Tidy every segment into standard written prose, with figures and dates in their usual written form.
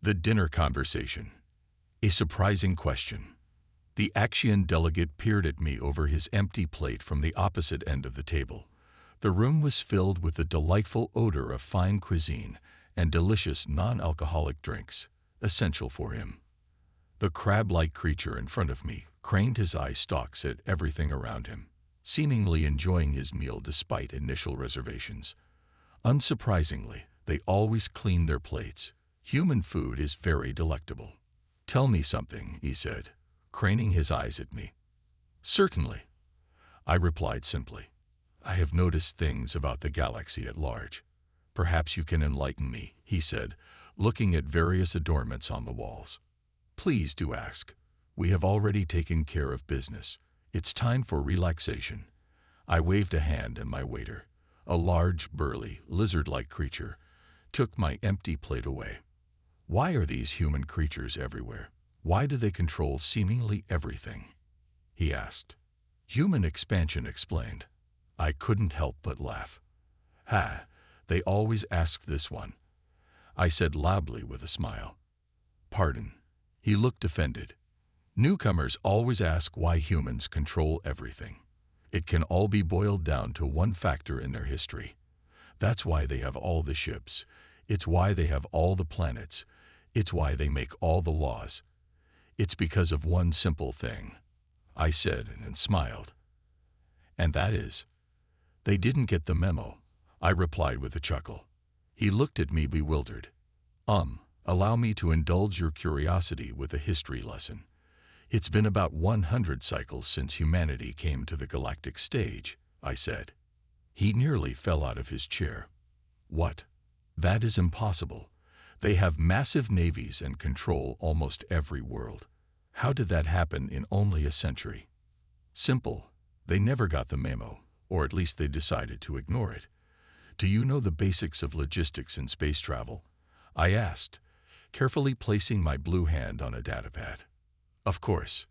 The dinner conversation. A surprising question. The Axian delegate peered at me over his empty plate from the opposite end of the table. The room was filled with the delightful odor of fine cuisine and delicious non-alcoholic drinks, essential for him. The crab-like creature in front of me craned his eye stalks at everything around him, seemingly enjoying his meal despite initial reservations. Unsurprisingly, they always clean their plates. Human food is very delectable. "Tell me something," he said, craning his eyes at me. "Certainly," I replied simply. "I have noticed things about the galaxy at large. Perhaps you can enlighten me," he said, looking at various adornments on the walls. "Please do ask. We have already taken care of business. It's time for relaxation." I waved a hand, and my waiter, a large, burly, lizard-like creature, took my empty plate away. "Why are these human creatures everywhere? Why do they control seemingly everything?" he asked. "Human expansion," explained. I couldn't help but laugh. "Ha, they always ask this one," I said loudly with a smile. "Pardon." He looked offended. "Newcomers always ask why humans control everything. It can all be boiled down to one factor in their history. That's why they have all the ships. It's why they have all the planets. It's why they make all the laws. It's because of one simple thing," I said and smiled. "And that is?" "They didn't get the memo," I replied with a chuckle. He looked at me bewildered. Allow me to indulge your curiosity with a history lesson. It's been about 100 cycles since humanity came to the galactic stage," I said. He nearly fell out of his chair. "What? That is impossible. They have massive navies and control almost every world. How did that happen in only a century?" "Simple. They never got the memo, or at least they decided to ignore it." "Do you know the basics of logistics in space travel?" I asked, carefully placing my blue hand on a datapad. "Of course.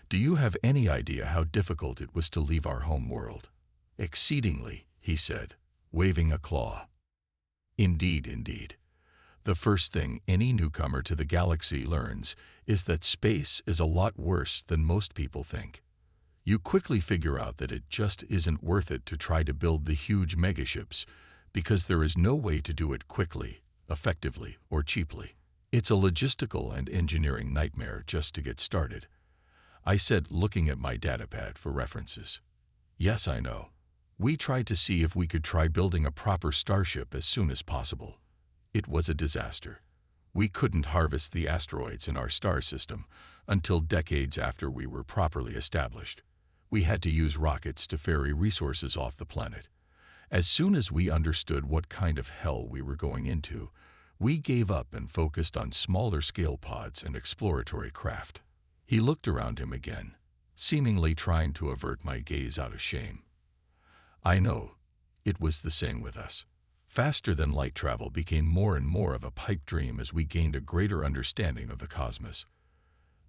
Do you have any idea how difficult it was to leave our home world?" "Exceedingly," he said, waving a claw. Indeed. The first thing any newcomer to the galaxy learns is that space is a lot worse than most people think. You quickly figure out that it just isn't worth it to try to build the huge megaships, because there is no way to do it quickly, effectively, or cheaply. It's a logistical and engineering nightmare just to get started," I said, looking at my datapad for references. "Yes, I know. We tried to see if we could try building a proper starship as soon as possible. It was a disaster. We couldn't harvest the asteroids in our star system until decades after we were properly established. We had to use rockets to ferry resources off the planet. As soon as we understood what kind of hell we were going into, we gave up and focused on smaller-scale pods and exploratory craft." He looked around him again, seemingly trying to avert my gaze out of shame. "I know. It was the same with us. Faster-than-light travel became more and more of a pipe dream as we gained a greater understanding of the cosmos.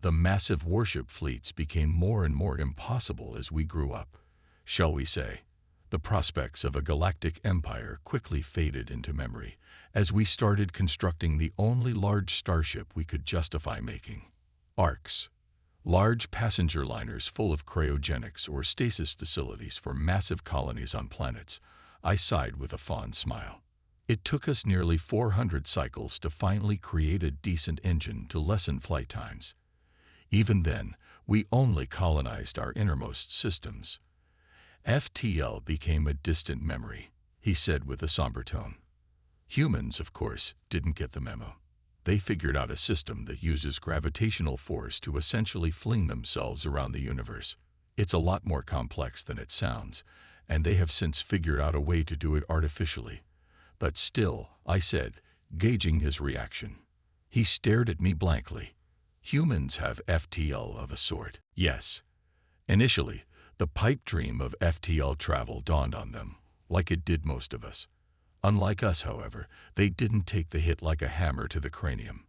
The massive warship fleets became more and more impossible as we grew up. Shall we say, the prospects of a galactic empire quickly faded into memory as we started constructing the only large starship we could justify making. Orcs. Large passenger liners full of cryogenics or stasis facilities for massive colonies on planets. I sighed with a fond smile. It took us nearly 400 cycles to finally create a decent engine to lessen flight times. Even then, we only colonized our innermost systems. FTL became a distant memory, he said with a somber tone. Humans, of course, didn't get the memo. They figured out a system that uses gravitational force to essentially fling themselves around the universe. It's a lot more complex than it sounds, and they have since figured out a way to do it artificially. But still, I said, gauging his reaction. He stared at me blankly. Humans have FTL of a sort. Yes. Initially, the pipe dream of FTL travel dawned on them, like it did most of us. Unlike us, however, they didn't take the hit like a hammer to the cranium.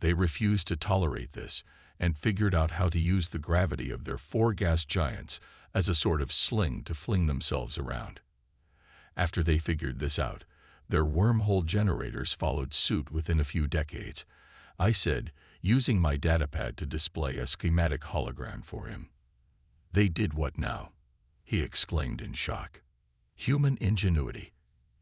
They refused to tolerate this and figured out how to use the gravity of their 4 gas giants as a sort of sling to fling themselves around. After they figured this out, their wormhole generators followed suit within a few decades. I said, using my datapad to display a schematic hologram for him. They did what now? He exclaimed in shock. Human ingenuity.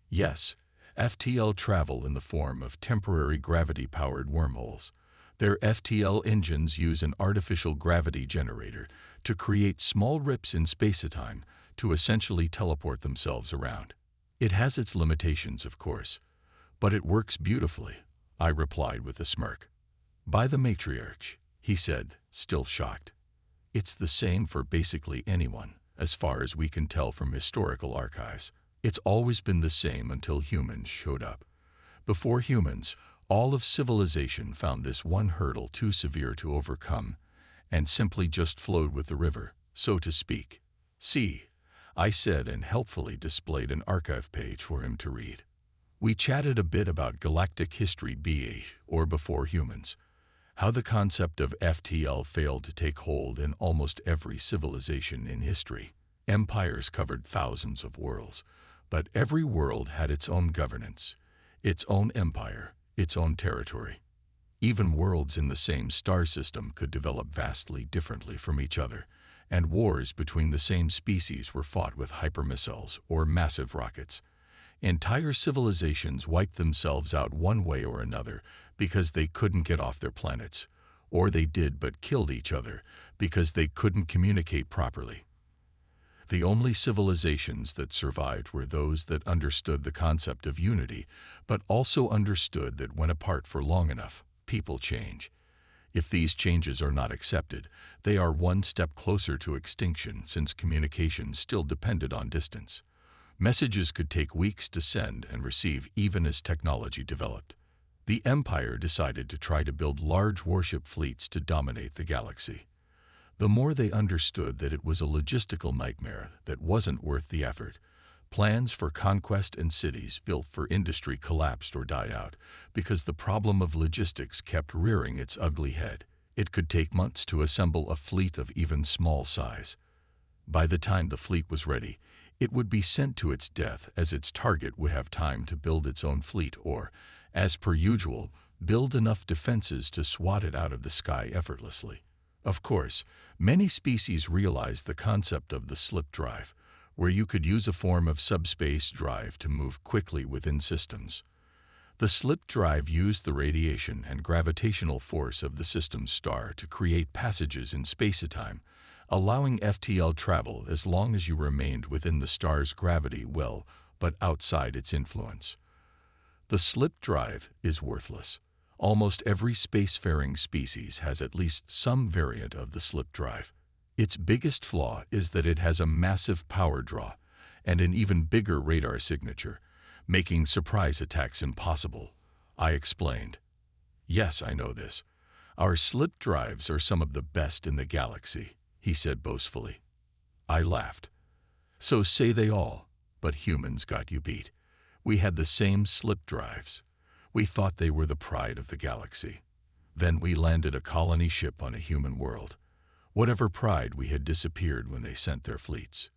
Yes, FTL travel in the form of temporary gravity-powered wormholes. Their FTL engines use an artificial gravity generator to create small rips in space-time to essentially teleport themselves around. It has its limitations, of course, but it works beautifully, I replied with a smirk. By the matriarch, he said, still shocked. It's the same for basically anyone, as far as we can tell from historical archives. It's always been the same until humans showed up. Before humans, all of civilization found this one hurdle too severe to overcome and simply just flowed with the river, so to speak. See, I said and helpfully displayed an archive page for him to read. We chatted a bit about galactic history BA, or before humans, how the concept of FTL failed to take hold in almost every civilization in history. Empires covered thousands of worlds, but every world had its own governance, its own empire, its own territory. Even worlds in the same star system could develop vastly differently from each other, and wars between the same species were fought with hypermissiles or massive rockets. Entire civilizations wiped themselves out one way or another because they couldn't get off their planets, or they did but killed each other because they couldn't communicate properly. The only civilizations that survived were those that understood the concept of unity, but also understood that when apart for long enough, people change. If these changes are not accepted, they are one step closer to extinction since communication still depended on distance. Messages could take weeks to send and receive even as technology developed. The Empire decided to try to build large warship fleets to dominate the galaxy. The more they understood that it was a logistical nightmare that wasn't worth the effort, plans for conquest and cities built for industry collapsed or died out because the problem of logistics kept rearing its ugly head. It could take months to assemble a fleet of even small size. By the time the fleet was ready, it would be sent to its death as its target would have time to build its own fleet or, as per usual, build enough defenses to swat it out of the sky effortlessly. Of course, many species realized the concept of the slip drive, where you could use a form of subspace drive to move quickly within systems. The slip drive used the radiation and gravitational force of the system's star to create passages in space-time, allowing FTL travel as long as you remained within the star's gravity well, but outside its influence. The slip drive is worthless. Almost every spacefaring species has at least some variant of the slip drive. Its biggest flaw is that it has a massive power draw and an even bigger radar signature, making surprise attacks impossible, I explained. Yes, I know this. Our slip drives are some of the best in the galaxy, he said boastfully. I laughed. So say they all, but humans got you beat. We had the same slip drives. We thought they were the pride of the galaxy. Then we landed a colony ship on a human world. Whatever pride we had disappeared when they sent their fleets.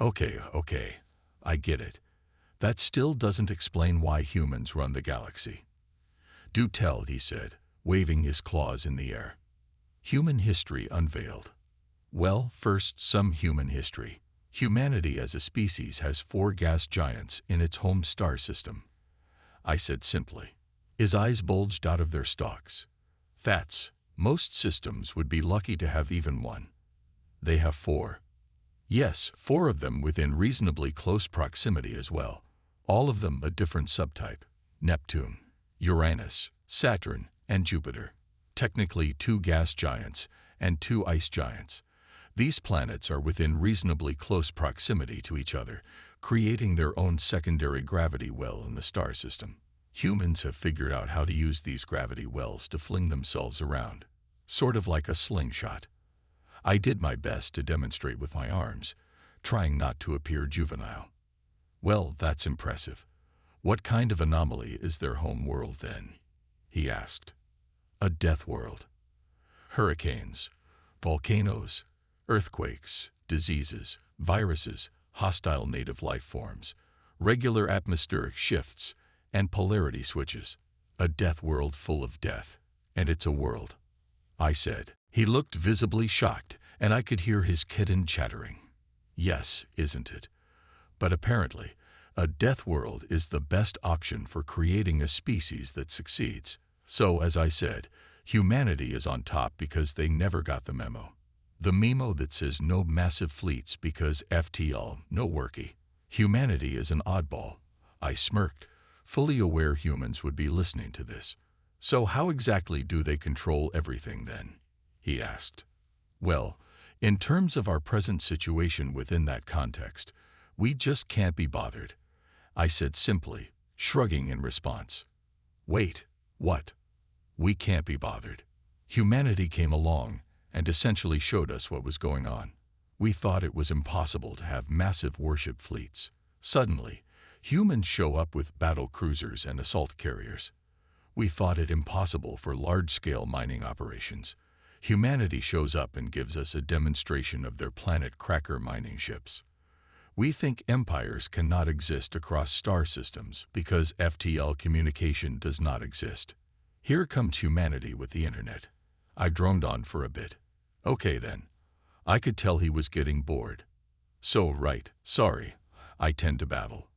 Okay, I get it. That still doesn't explain why humans run the galaxy. Do tell, he said, waving his claws in the air. Human history unveiled. Well, first, some human history. Humanity as a species has 4 gas giants in its home star system. I said simply. His eyes bulged out of their stalks. Most systems would be lucky to have even one. They have 4. Yes, 4 of them within reasonably close proximity as well. All of them a different subtype. Neptune, Uranus, Saturn, and Jupiter. Technically 2 gas giants and 2 ice giants. These planets are within reasonably close proximity to each other, creating their own secondary gravity well in the star system. Humans have figured out how to use these gravity wells to fling themselves around, sort of like a slingshot. I did my best to demonstrate with my arms, trying not to appear juvenile. Well, that's impressive. What kind of anomaly is their home world then? He asked. A death world. Hurricanes, volcanoes, earthquakes, diseases, viruses, hostile native life forms, regular atmospheric shifts, and polarity switches. A death world full of death. And it's a world, I said. He looked visibly shocked, and I could hear his kitten chattering. Yes, isn't it? But apparently, a death world is the best option for creating a species that succeeds. So, as I said, humanity is on top because they never got the memo. The memo that says no massive fleets because FTL, no worky. Humanity is an oddball. I smirked, fully aware humans would be listening to this. So how exactly do they control everything then? He asked. Well, in terms of our present situation within that context, we just can't be bothered, I said simply, shrugging in response. Wait, what? We can't be bothered. Humanity came along and essentially showed us what was going on. We thought it was impossible to have massive warship fleets. Suddenly, humans show up with battle cruisers and assault carriers. We thought it impossible for large-scale mining operations. Humanity shows up and gives us a demonstration of their planet cracker mining ships. We think empires cannot exist across star systems because FTL communication does not exist. Here comes humanity with the internet. I droned on for a bit. Okay then. I could tell he was getting bored. So right, sorry, I tend to babble.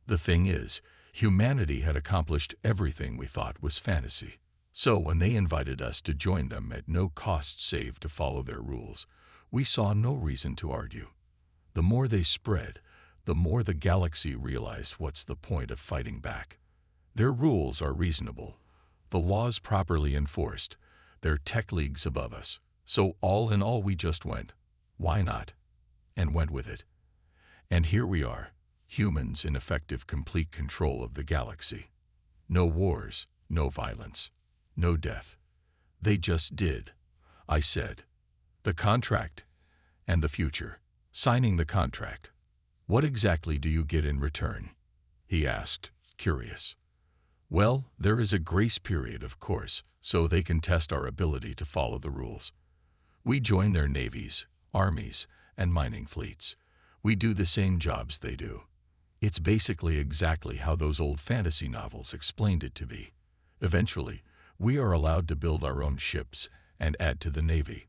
The thing is, humanity had accomplished everything we thought was fantasy. So when they invited us to join them at no cost save to follow their rules, we saw no reason to argue. The more they spread, the more the galaxy realized what's the point of fighting back. Their rules are reasonable, the laws properly enforced, they're tech leagues above us. So all in all we just went, why not? And went with it. And here we are, humans in effective complete control of the galaxy. No wars, no violence, no death. They just did, I said. The contract and the future. Signing the contract. What exactly do you get in return? He asked, curious. Well, there is a grace period, of course, so they can test our ability to follow the rules. We join their navies, armies, and mining fleets. We do the same jobs they do. It's basically exactly how those old fantasy novels explained it to be. Eventually, we are allowed to build our own ships and add to the navy.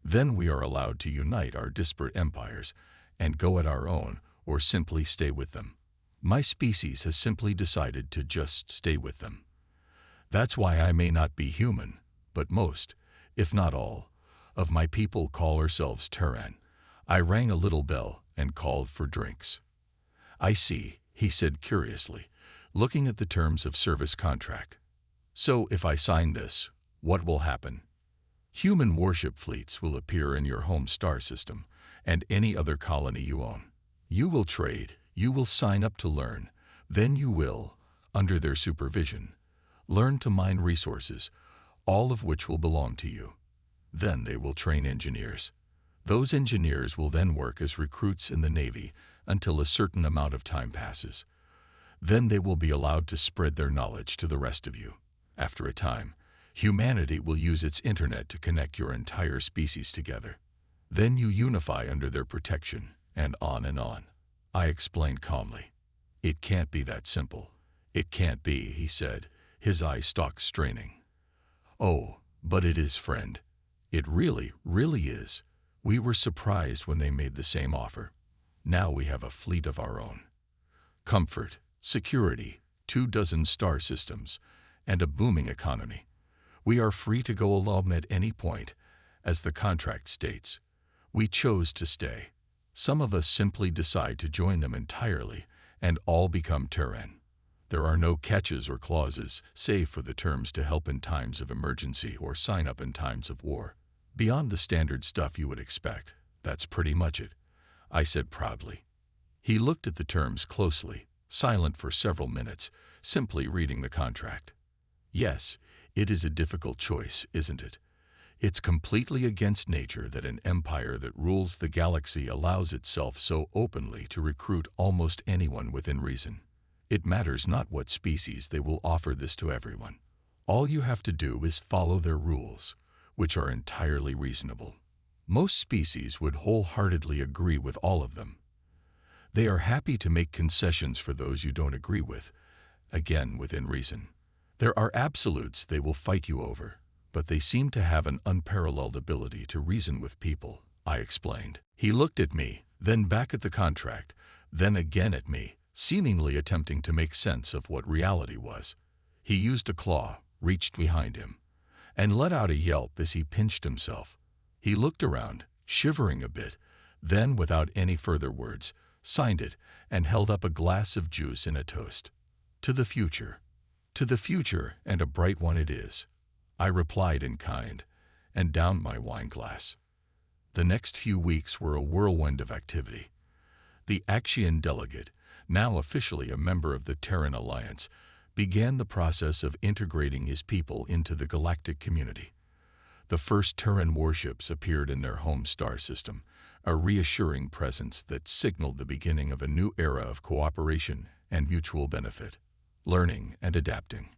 Then we are allowed to unite our disparate empires and go at our own or simply stay with them. My species has simply decided to just stay with them. That's why I may not be human, but most, if not all, of my people call ourselves Terran. I rang a little bell and called for drinks. I see, he said curiously, looking at the terms of service contract. So if I sign this, what will happen? Human warship fleets will appear in your home star system and any other colony you own. You will trade, you will sign up to learn, then you will, under their supervision, learn to mine resources, all of which will belong to you. Then they will train engineers. Those engineers will then work as recruits in the Navy until a certain amount of time passes. Then they will be allowed to spread their knowledge to the rest of you. After a time, humanity will use its internet to connect your entire species together. Then you unify under their protection, and on and on. I explained calmly. It can't be that simple. It can't be, he said, his eyes stalked straining. Oh, but it is, friend. It really, really is. We were surprised when they made the same offer. Now we have a fleet of our own. Comfort, security, 24 star systems, and a booming economy. We are free to go alone at any point, as the contract states. We chose to stay. Some of us simply decide to join them entirely and all become Terran. There are no catches or clauses, save for the terms to help in times of emergency or sign up in times of war. Beyond the standard stuff you would expect, that's pretty much it, I said proudly. He looked at the terms closely, silent for several minutes, simply reading the contract. Yes, it is a difficult choice, isn't it? It's completely against nature that an empire that rules the galaxy allows itself so openly to recruit almost anyone within reason. It matters not what species they will offer this to everyone. All you have to do is follow their rules, which are entirely reasonable. Most species would wholeheartedly agree with all of them. They are happy to make concessions for those you don't agree with, again within reason. There are absolutes they will fight you over, but they seem to have an unparalleled ability to reason with people, I explained. He looked at me, then back at the contract, then again at me, seemingly attempting to make sense of what reality was. He used a claw, reached behind him, and let out a yelp as he pinched himself. He looked around, shivering a bit, then, without any further words, signed it and held up a glass of juice in a toast. To the future. To the future, and a bright one it is, I replied in kind, and downed my wine glass. The next few weeks were a whirlwind of activity. The Axian delegate, now officially a member of the Terran Alliance, began the process of integrating his people into the galactic community. The first Terran warships appeared in their home star system, a reassuring presence that signaled the beginning of a new era of cooperation and mutual benefit. Learning and adapting.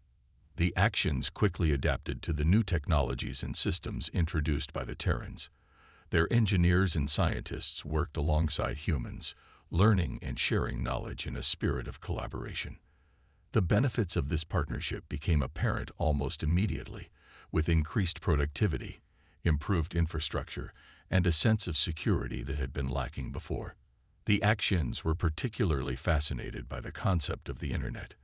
The Axians quickly adapted to the new technologies and systems introduced by the Terrans. Their engineers and scientists worked alongside humans, learning and sharing knowledge in a spirit of collaboration. The benefits of this partnership became apparent almost immediately, with increased productivity, improved infrastructure, and a sense of security that had been lacking before. The Axians were particularly fascinated by the concept of the Internet.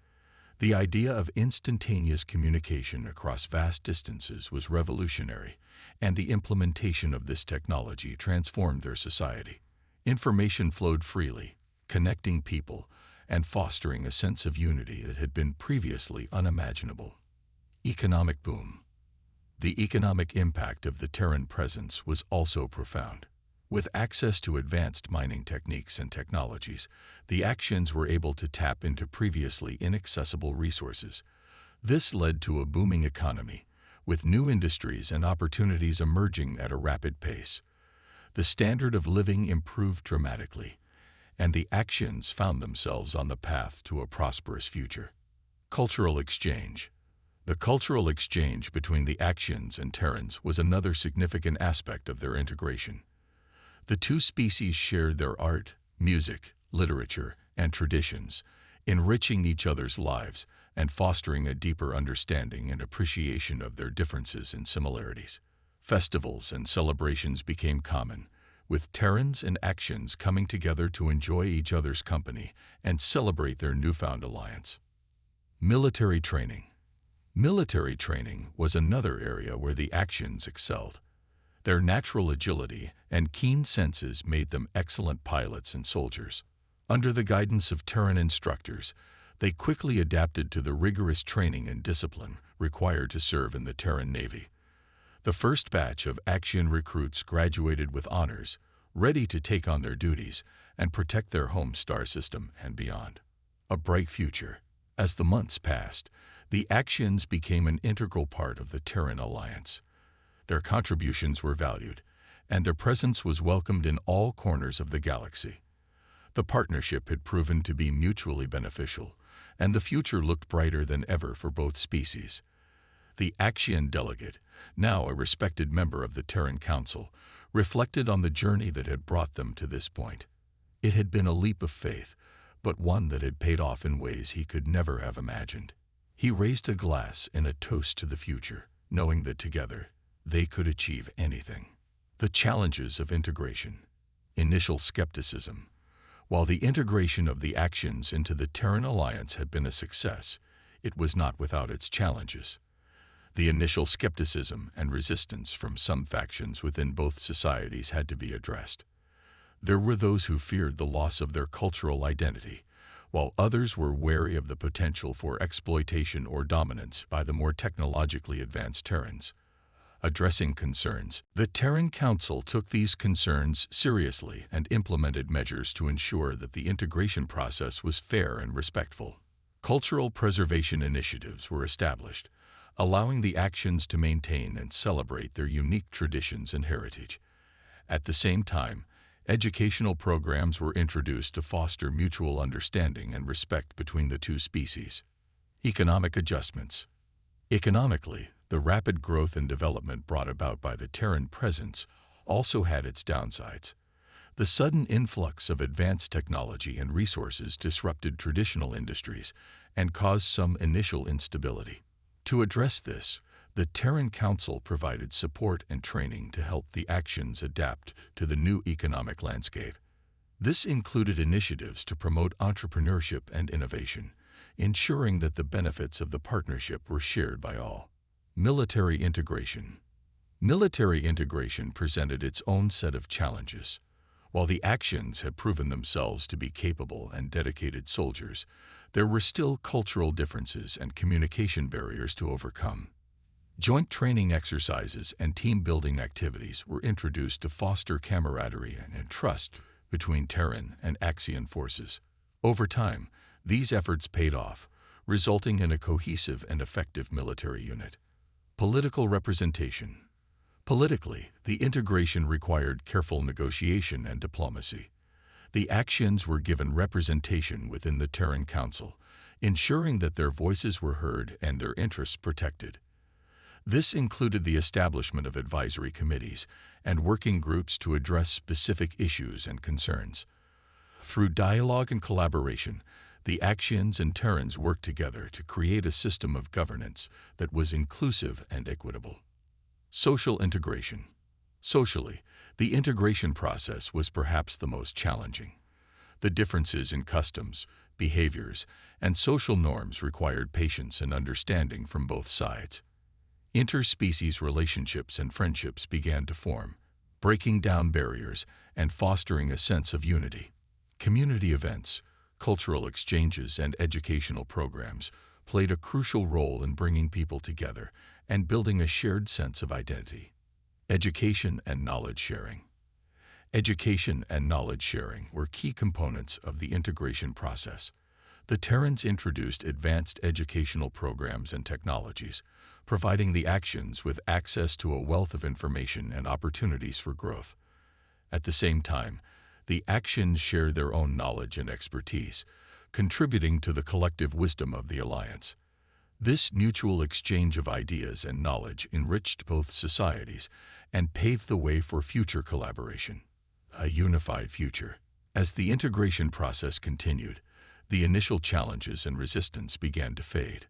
The idea of instantaneous communication across vast distances was revolutionary, and the implementation of this technology transformed their society. Information flowed freely, connecting people and fostering a sense of unity that had been previously unimaginable. Economic boom. The economic impact of the Terran presence was also profound. With access to advanced mining techniques and technologies, the Axians were able to tap into previously inaccessible resources. This led to a booming economy, with new industries and opportunities emerging at a rapid pace. The standard of living improved dramatically, and the Axians found themselves on the path to a prosperous future. Cultural exchange. The cultural exchange between the Axians and Terrans was another significant aspect of their integration. The two species shared their art, music, literature, and traditions, enriching each other's lives and fostering a deeper understanding and appreciation of their differences and similarities. Festivals and celebrations became common, with Terrans and Axians coming together to enjoy each other's company and celebrate their newfound alliance. Military training. Military training was another area where the Axians excelled. Their natural agility and keen senses made them excellent pilots and soldiers. Under the guidance of Terran instructors, they quickly adapted to the rigorous training and discipline required to serve in the Terran Navy. The first batch of Axian recruits graduated with honors, ready to take on their duties and protect their home star system and beyond. A bright future. As the months passed, the Axians became an integral part of the Terran Alliance. Their contributions were valued, and their presence was welcomed in all corners of the galaxy. The partnership had proven to be mutually beneficial, and the future looked brighter than ever for both species. The Axian delegate, now a respected member of the Terran Council, reflected on the journey that had brought them to this point. It had been a leap of faith, but one that had paid off in ways he could never have imagined. He raised a glass in a toast to the future, knowing that together they could achieve anything. The challenges of integration. Initial skepticism. While the integration of the Axians into the Terran Alliance had been a success, it was not without its challenges. The initial skepticism and resistance from some factions within both societies had to be addressed. There were those who feared the loss of their cultural identity, while others were wary of the potential for exploitation or dominance by the more technologically advanced Terrans. Addressing concerns, the Terran Council took these concerns seriously and implemented measures to ensure that the integration process was fair and respectful. Cultural preservation initiatives were established, allowing the Axians to maintain and celebrate their unique traditions and heritage. At the same time, educational programs were introduced to foster mutual understanding and respect between the two species. Economic adjustments. Economically, the rapid growth and development brought about by the Terran presence also had its downsides. The sudden influx of advanced technology and resources disrupted traditional industries and caused some initial instability. To address this, the Terran Council provided support and training to help the Axians adapt to the new economic landscape. This included initiatives to promote entrepreneurship and innovation, ensuring that the benefits of the partnership were shared by all. Military integration. Military integration presented its own set of challenges. While the Axians had proven themselves to be capable and dedicated soldiers, there were still cultural differences and communication barriers to overcome. Joint training exercises and team-building activities were introduced to foster camaraderie and trust between Terran and Axian forces. Over time, these efforts paid off, resulting in a cohesive and effective military unit. Political representation. Politically, the integration required careful negotiation and diplomacy. The Axians were given representation within the Terran Council, ensuring that their voices were heard and their interests protected. This included the establishment of advisory committees and working groups to address specific issues and concerns. Through dialogue and collaboration, the Axians and Terrans worked together to create a system of governance that was inclusive and equitable. Social integration. Socially, the integration process was perhaps the most challenging. The differences in customs, behaviors, and social norms required patience and understanding from both sides. Interspecies relationships and friendships began to form, breaking down barriers and fostering a sense of unity. Community events, cultural exchanges, and educational programs played a crucial role in bringing people together and building a shared sense of identity. Education and knowledge sharing. Education and knowledge sharing were key components of the integration process. The Terrans introduced advanced educational programs and technologies, providing the Axians with access to a wealth of information and opportunities for growth. At the same time, the Axians shared their own knowledge and expertise, contributing to the collective wisdom of the alliance. This mutual exchange of ideas and knowledge enriched both societies and paved the way for future collaboration. A unified future. As the integration process continued, the initial challenges and resistance began to fade.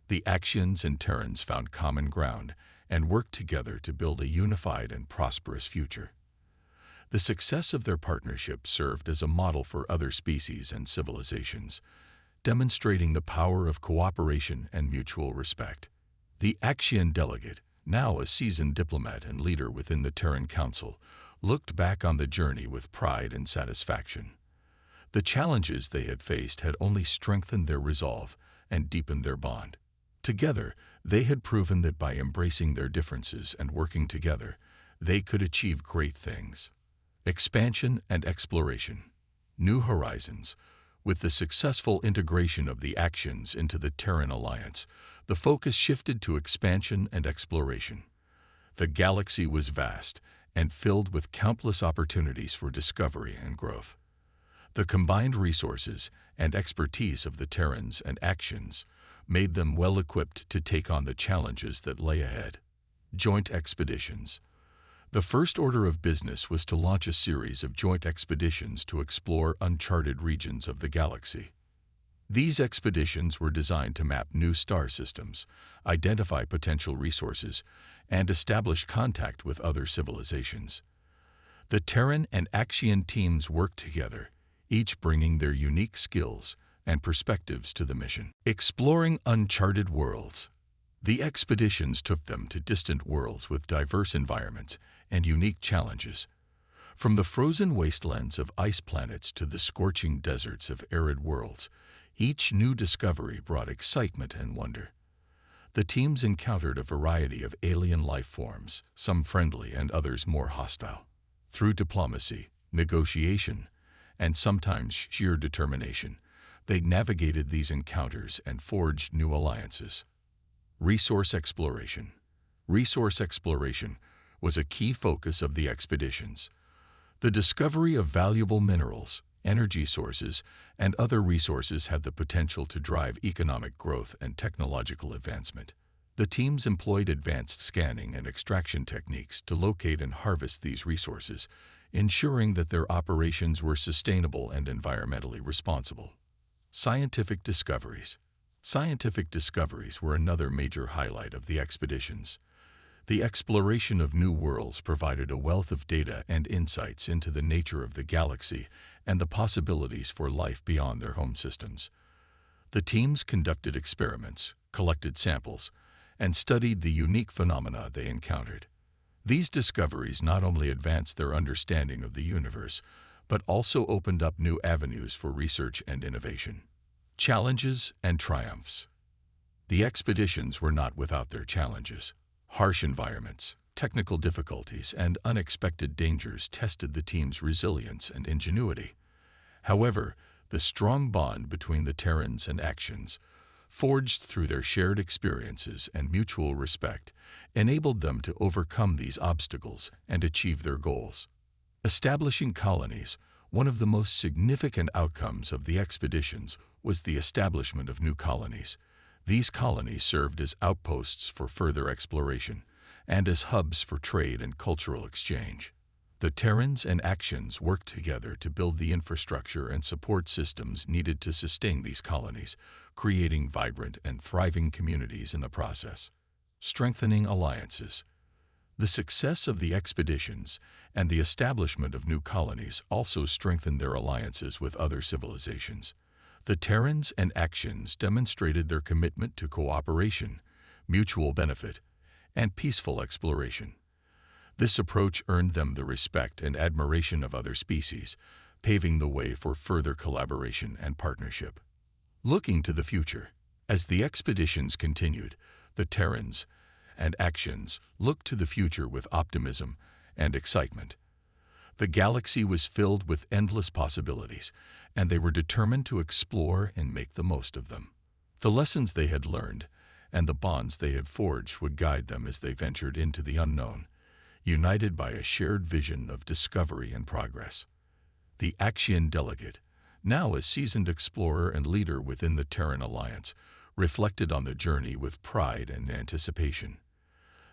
The Axians and Terrans found common ground and worked together to build a unified and prosperous future. The success of their partnership served as a model for other species and civilizations, demonstrating the power of cooperation and mutual respect. The Axian delegate, now a seasoned diplomat and leader within the Terran Council, looked back on the journey with pride and satisfaction. The challenges they had faced had only strengthened their resolve and deepened their bond. Together, they had proven that by embracing their differences and working together, they could achieve great things. Expansion and exploration. New horizons. With the successful integration of the Axians into the Terran Alliance, the focus shifted to expansion and exploration. The galaxy was vast and filled with countless opportunities for discovery and growth. The combined resources and expertise of the Terrans and Axians made them well-equipped to take on the challenges that lay ahead. Joint expeditions. The first order of business was to launch a series of joint expeditions to explore uncharted regions of the galaxy. These expeditions were designed to map new star systems, identify potential resources, and establish contact with other civilizations. The Terran and Axian teams worked together, each bringing their unique skills and perspectives to the mission. Exploring uncharted worlds. The expeditions took them to distant worlds with diverse environments and unique challenges. From the frozen wastelands of ice planets to the scorching deserts of arid worlds, each new discovery brought excitement and wonder. The teams encountered a variety of alien life forms, some friendly and others more hostile. Through diplomacy, negotiation, and sometimes sheer determination, they navigated these encounters and forged new alliances. Resource exploration. Resource exploration was a key focus of the expeditions. The discovery of valuable minerals, energy sources, and other resources had the potential to drive economic growth and technological advancement. The teams employed advanced scanning and extraction techniques to locate and harvest these resources, ensuring that their operations were sustainable and environmentally responsible. Scientific discoveries. Scientific discoveries were another major highlight of the expeditions. The exploration of new worlds provided a wealth of data and insights into the nature of the galaxy and the possibilities for life beyond their home systems. The teams conducted experiments, collected samples, and studied the unique phenomena they encountered. These discoveries not only advanced their understanding of the universe, but also opened up new avenues for research and innovation. Challenges and triumphs. The expeditions were not without their challenges. Harsh environments, technical difficulties, and unexpected dangers tested the team's resilience and ingenuity. However, the strong bond between the Terrans and Axians, forged through their shared experiences and mutual respect, enabled them to overcome these obstacles and achieve their goals. Establishing colonies. One of the most significant outcomes of the expeditions was the establishment of new colonies. These colonies served as outposts for further exploration and as hubs for trade and cultural exchange. The Terrans and Axians worked together to build the infrastructure and support systems needed to sustain these colonies, creating vibrant and thriving communities in the process. Strengthening alliances. The success of the expeditions and the establishment of new colonies also strengthened their alliances with other civilizations. The Terrans and Axians demonstrated their commitment to cooperation, mutual benefit, and peaceful exploration. This approach earned them the respect and admiration of other species, paving the way for further collaboration and partnership. Looking to the future. As the expeditions continued, the Terrans and Axians looked to the future with optimism and excitement. The galaxy was filled with endless possibilities, and they were determined to explore and make the most of them. The lessons they had learned and the bonds they had forged would guide them as they ventured into the unknown, united by a shared vision of discovery and progress. The Axian delegate, now a seasoned explorer and leader within the Terran Alliance, reflected on the journey with pride and anticipation.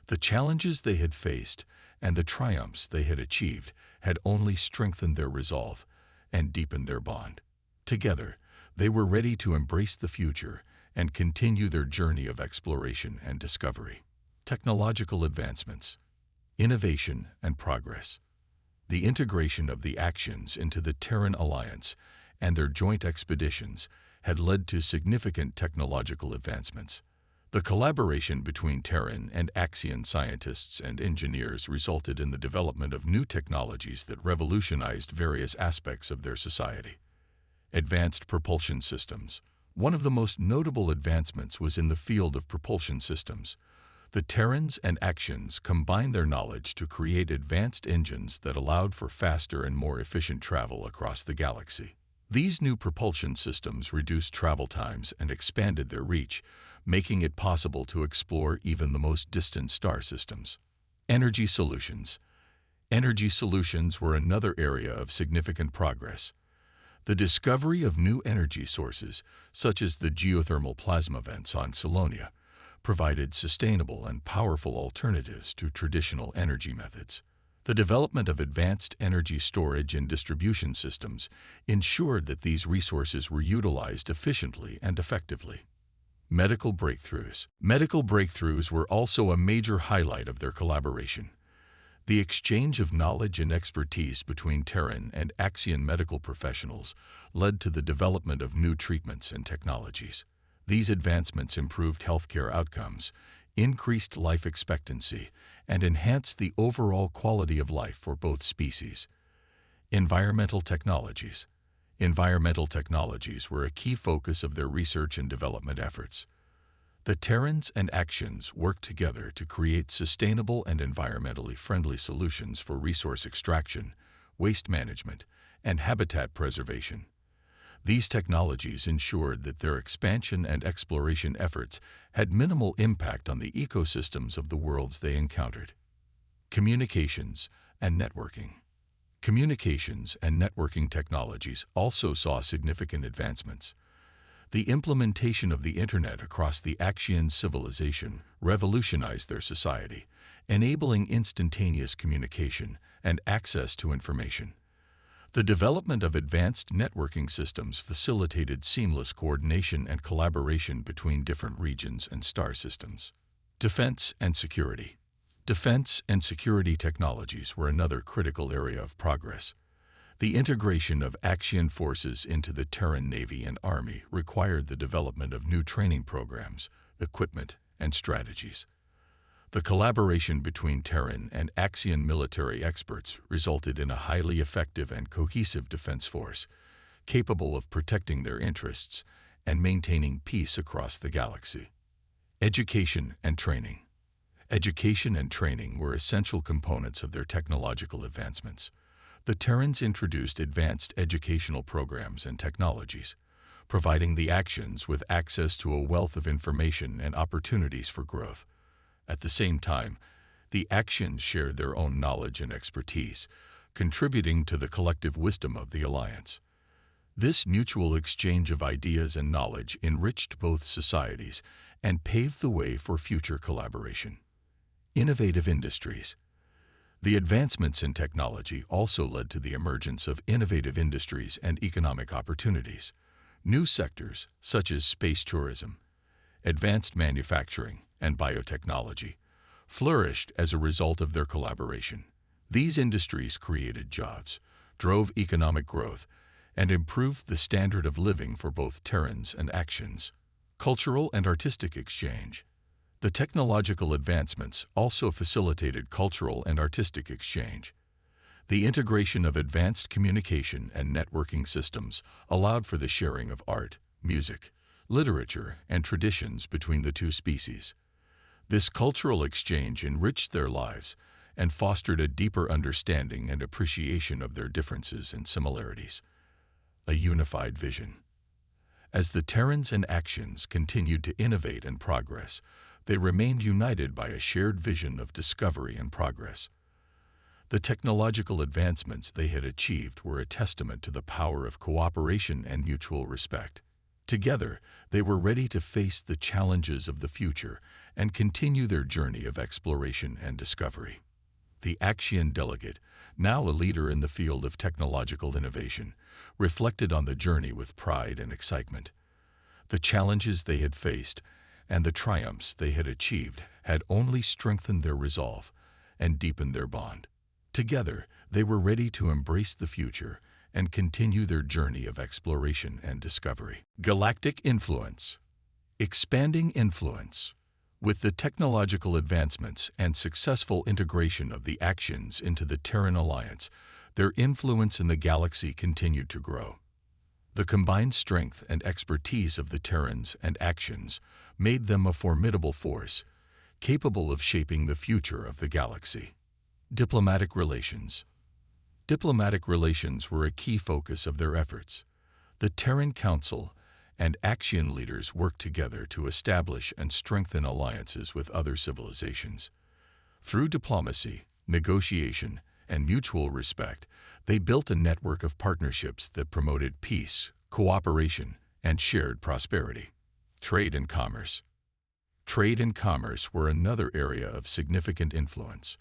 The challenges they had faced and the triumphs they had achieved had only strengthened their resolve and deepened their bond. Together, they were ready to embrace the future and continue their journey of exploration and discovery. Technological advancements. Innovation and progress. The integration of the Axians into the Terran Alliance and their joint expeditions had led to significant technological advancements. The collaboration between Terran and Axian scientists and engineers resulted in the development of new technologies that revolutionized various aspects of their society. Advanced propulsion systems. One of the most notable advancements was in the field of propulsion systems. The Terrans and Axians combined their knowledge to create advanced engines that allowed for faster and more efficient travel across the galaxy. These new propulsion systems reduced travel times and expanded their reach, making it possible to explore even the most distant star systems. Energy solutions. Energy solutions were another area of significant progress. The discovery of new energy sources, such as the geothermal plasma vents on Salonia, provided sustainable and powerful alternatives to traditional energy methods. The development of advanced energy storage and distribution systems ensured that these resources were utilized efficiently and effectively. Medical breakthroughs. Medical breakthroughs were also a major highlight of their collaboration. The exchange of knowledge and expertise between Terran and Axian medical professionals led to the development of new treatments and technologies. These advancements improved healthcare outcomes, increased life expectancy, and enhanced the overall quality of life for both species. Environmental technologies. Environmental technologies were a key focus of their research and development efforts. The Terrans and Axians worked together to create sustainable and environmentally friendly solutions for resource extraction, waste management, and habitat preservation. These technologies ensured that their expansion and exploration efforts had minimal impact on the ecosystems of the worlds they encountered. Communications and networking. Communications and networking technologies also saw significant advancements. The implementation of the Internet across the Axian civilization revolutionized their society, enabling instantaneous communication and access to information. The development of advanced networking systems facilitated seamless coordination and collaboration between different regions and star systems. Defense and security. Defense and security technologies were another critical area of progress. The integration of Axian forces into the Terran Navy and Army required the development of new training programs, equipment, and strategies. The collaboration between Terran and Axian military experts resulted in a highly effective and cohesive defense force, capable of protecting their interests and maintaining peace across the galaxy. Education and training. Education and training were essential components of their technological advancements. The Terrans introduced advanced educational programs and technologies, providing the Axians with access to a wealth of information and opportunities for growth. At the same time, the Axians shared their own knowledge and expertise, contributing to the collective wisdom of the Alliance. This mutual exchange of ideas and knowledge enriched both societies and paved the way for future collaboration. Innovative industries. The advancements in technology also led to the emergence of innovative industries and economic opportunities. New sectors, such as space tourism, advanced manufacturing, and biotechnology, flourished as a result of their collaboration. These industries created jobs, drove economic growth, and improved the standard of living for both Terrans and Axians. Cultural and artistic exchange. The technological advancements also facilitated cultural and artistic exchange. The integration of advanced communication and networking systems allowed for the sharing of art, music, literature, and traditions between the two species. This cultural exchange enriched their lives and fostered a deeper understanding and appreciation of their differences and similarities. A unified vision. As the Terrans and Axians continued to innovate and progress, they remained united by a shared vision of discovery and progress. The technological advancements they had achieved were a testament to the power of cooperation and mutual respect. Together, they were ready to face the challenges of the future and continue their journey of exploration and discovery. The Axian delegate, now a leader in the field of technological innovation, reflected on the journey with pride and excitement. The challenges they had faced and the triumphs they had achieved had only strengthened their resolve and deepened their bond. Together, they were ready to embrace the future and continue their journey of exploration and discovery. Galactic influence. Expanding influence. With the technological advancements and successful integration of the Axians into the Terran Alliance, their influence in the galaxy continued to grow. The combined strength and expertise of the Terrans and Axians made them a formidable force, capable of shaping the future of the galaxy. Diplomatic relations. Diplomatic relations were a key focus of their efforts. The Terran Council and Axian leaders worked together to establish and strengthen alliances with other civilizations. Through diplomacy, negotiation, and mutual respect, they built a network of partnerships that promoted peace, cooperation, and shared prosperity. Trade and commerce. Trade and commerce were another area of significant influence.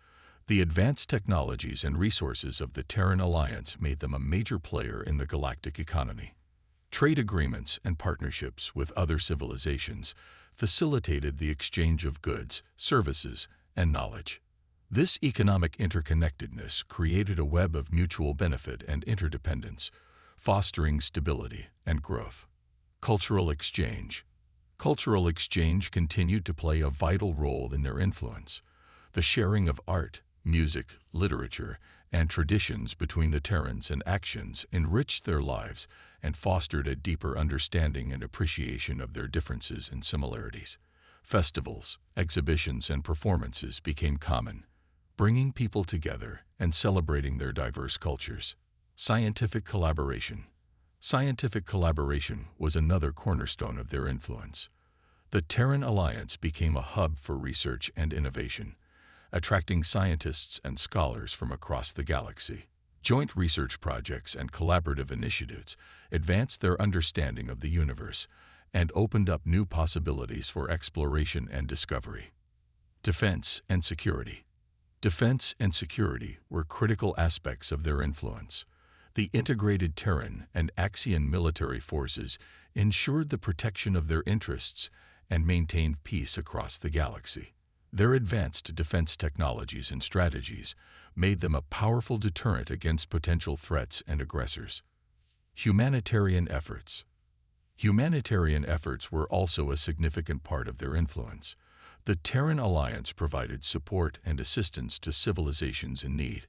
The advanced technologies and resources of the Terran Alliance made them a major player in the galactic economy. Trade agreements and partnerships with other civilizations facilitated the exchange of goods, services, and knowledge. This economic interconnectedness created a web of mutual benefit and interdependence, fostering stability and growth. Cultural exchange. Cultural exchange continued to play a vital role in their influence. The sharing of art, music, literature, and traditions between the Terrans and Axians enriched their lives and fostered a deeper understanding and appreciation of their differences and similarities. Festivals, exhibitions, and performances became common, bringing people together and celebrating their diverse cultures. Scientific collaboration. Scientific collaboration was another cornerstone of their influence. The Terran Alliance became a hub for research and innovation, attracting scientists and scholars from across the galaxy. Joint research projects and collaborative initiatives advanced their understanding of the universe and opened up new possibilities for exploration and discovery. Defense and security. Defense and security were critical aspects of their influence. The integrated Terran and Axian military forces ensured the protection of their interests and maintained peace across the galaxy. Their advanced defense technologies and strategies made them a powerful deterrent against potential threats and aggressors. Humanitarian efforts. Humanitarian efforts were also a significant part of their influence. The Terran Alliance provided support and assistance to civilizations in need,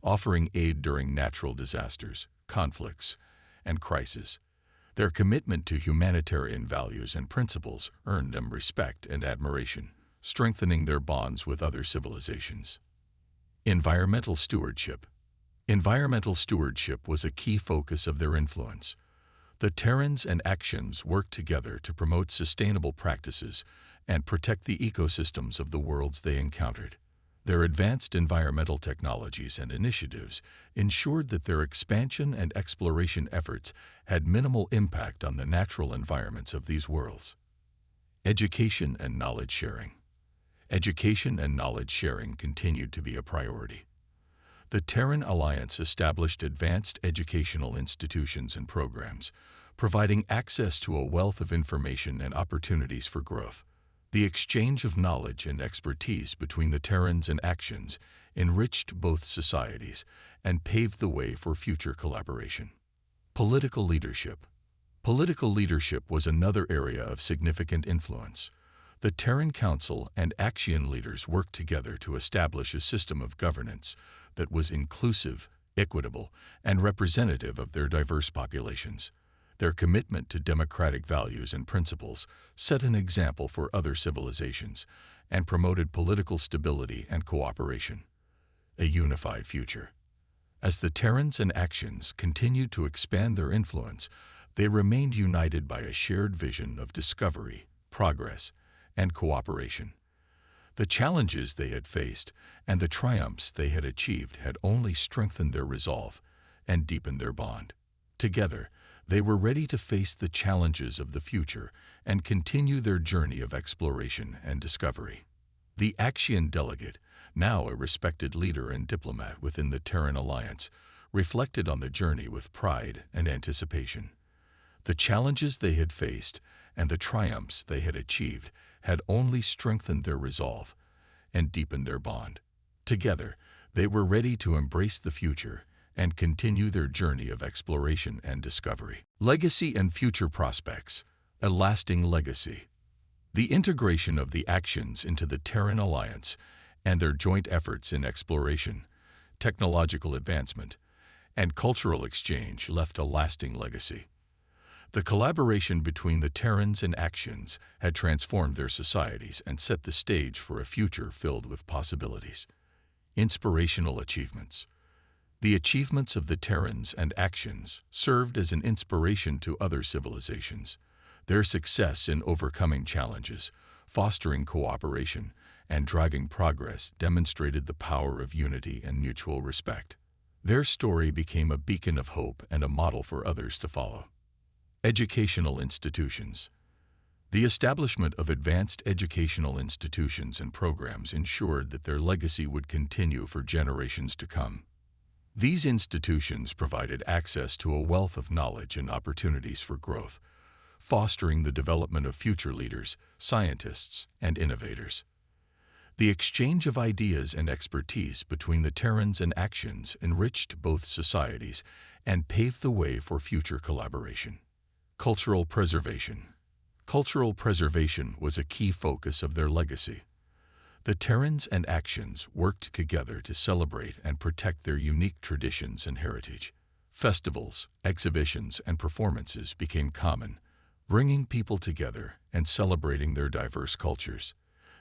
offering aid during natural disasters, conflicts, and crises. Their commitment to humanitarian values and principles earned them respect and admiration, strengthening their bonds with other civilizations. Environmental stewardship. Environmental stewardship was a key focus of their influence. The Terrans and Axians worked together to promote sustainable practices and protect the ecosystems of the worlds they encountered. Their advanced environmental technologies and initiatives ensured that their expansion and exploration efforts had minimal impact on the natural environments of these worlds. Education and knowledge sharing. Education and knowledge sharing continued to be a priority. The Terran Alliance established advanced educational institutions and programs, providing access to a wealth of information and opportunities for growth. The exchange of knowledge and expertise between the Terrans and Axians enriched both societies and paved the way for future collaboration. Political leadership. Political leadership was another area of significant influence. The Terran Council and Axian leaders worked together to establish a system of governance that was inclusive, equitable, and representative of their diverse populations. Their commitment to democratic values and principles set an example for other civilizations and promoted political stability and cooperation. A unified future. As the Terrans and Axians continued to expand their influence, they remained united by a shared vision of discovery, progress, and cooperation. The challenges they had faced and the triumphs they had achieved had only strengthened their resolve and deepened their bond. Together, they were ready to face the challenges of the future and continue their journey of exploration and discovery. The Axian delegate, now a respected leader and diplomat within the Terran Alliance, reflected on the journey with pride and anticipation. The challenges they had faced and the triumphs they had achieved had only strengthened their resolve and deepened their bond. Together, they were ready to embrace the future and continue their journey of exploration and discovery. Legacy and future prospects. A lasting legacy. The integration of the Axians into the Terran Alliance and their joint efforts in exploration, technological advancement, and cultural exchange left a lasting legacy. The collaboration between the Terrans and Axians had transformed their societies and set the stage for a future filled with possibilities. Inspirational achievements. The achievements of the Terrans and Axians served as an inspiration to other civilizations. Their success in overcoming challenges, fostering cooperation, and driving progress demonstrated the power of unity and mutual respect. Their story became a beacon of hope and a model for others to follow. Educational institutions. The establishment of advanced educational institutions and programs ensured that their legacy would continue for generations to come. These institutions provided access to a wealth of knowledge and opportunities for growth, fostering the development of future leaders, scientists, and innovators. The exchange of ideas and expertise between the Terrans and Axians enriched both societies and paved the way for future collaboration. Cultural preservation. Cultural preservation was a key focus of their legacy. The Terrans and Axians worked together to celebrate and protect their unique traditions and heritage. Festivals, exhibitions, and performances became common, bringing people together and celebrating their diverse cultures.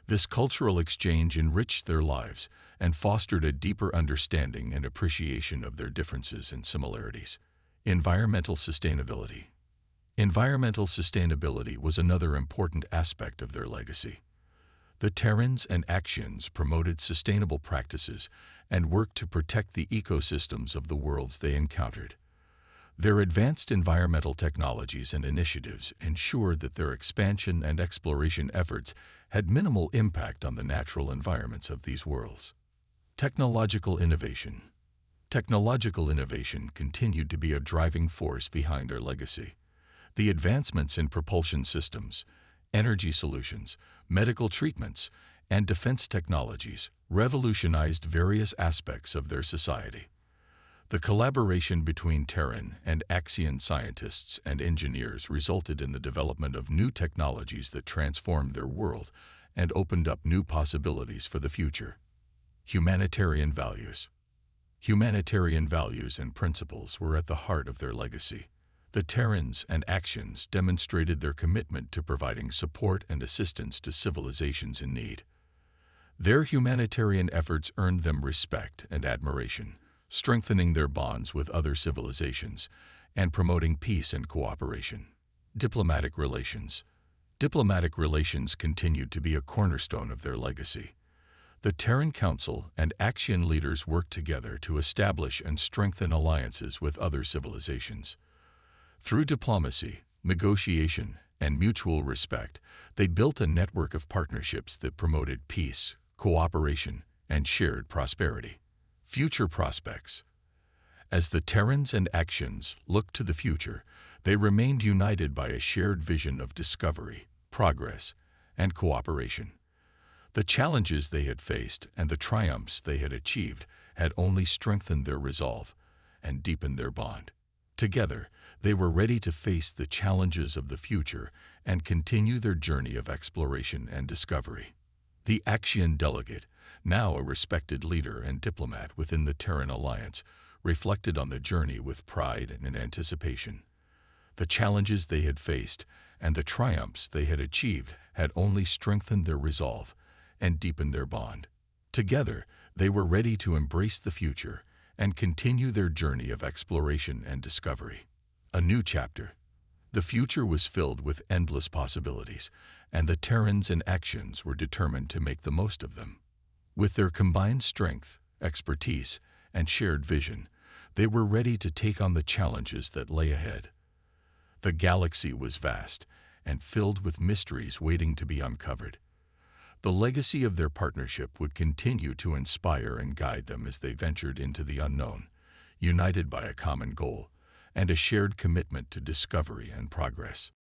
This cultural exchange enriched their lives and fostered a deeper understanding and appreciation of their differences and similarities. Environmental sustainability. Environmental sustainability was another important aspect of their legacy. The Terrans and Axians promoted sustainable practices and worked to protect the ecosystems of the worlds they encountered. Their advanced environmental technologies and initiatives ensured that their expansion and exploration efforts had minimal impact on the natural environments of these worlds. Technological innovation. Technological innovation continued to be a driving force behind their legacy. The advancements in propulsion systems, energy solutions, medical treatments, and defense technologies revolutionized various aspects of their society. The collaboration between Terran and Axian scientists and engineers resulted in the development of new technologies that transformed their world and opened up new possibilities for the future. Humanitarian values. Humanitarian values and principles were at the heart of their legacy. The Terrans and Axians demonstrated their commitment to providing support and assistance to civilizations in need. Their humanitarian efforts earned them respect and admiration, strengthening their bonds with other civilizations and promoting peace and cooperation. Diplomatic relations. Diplomatic relations continued to be a cornerstone of their legacy. The Terran Council and Axian leaders worked together to establish and strengthen alliances with other civilizations. Through diplomacy, negotiation, and mutual respect, they built a network of partnerships that promoted peace, cooperation, and shared prosperity. Future prospects. As the Terrans and Axians looked to the future, they remained united by a shared vision of discovery, progress, and cooperation. The challenges they had faced and the triumphs they had achieved had only strengthened their resolve and deepened their bond. Together, they were ready to face the challenges of the future and continue their journey of exploration and discovery. The Axian delegate, now a respected leader and diplomat within the Terran Alliance, reflected on the journey with pride and anticipation. The challenges they had faced and the triumphs they had achieved had only strengthened their resolve and deepened their bond. Together, they were ready to embrace the future and continue their journey of exploration and discovery. A new chapter. The future was filled with endless possibilities, and the Terrans and Axians were determined to make the most of them. With their combined strength, expertise, and shared vision, they were ready to take on the challenges that lay ahead. The galaxy was vast and filled with mysteries waiting to be uncovered. The legacy of their partnership would continue to inspire and guide them as they ventured into the unknown, united by a common goal and a shared commitment to discovery and progress.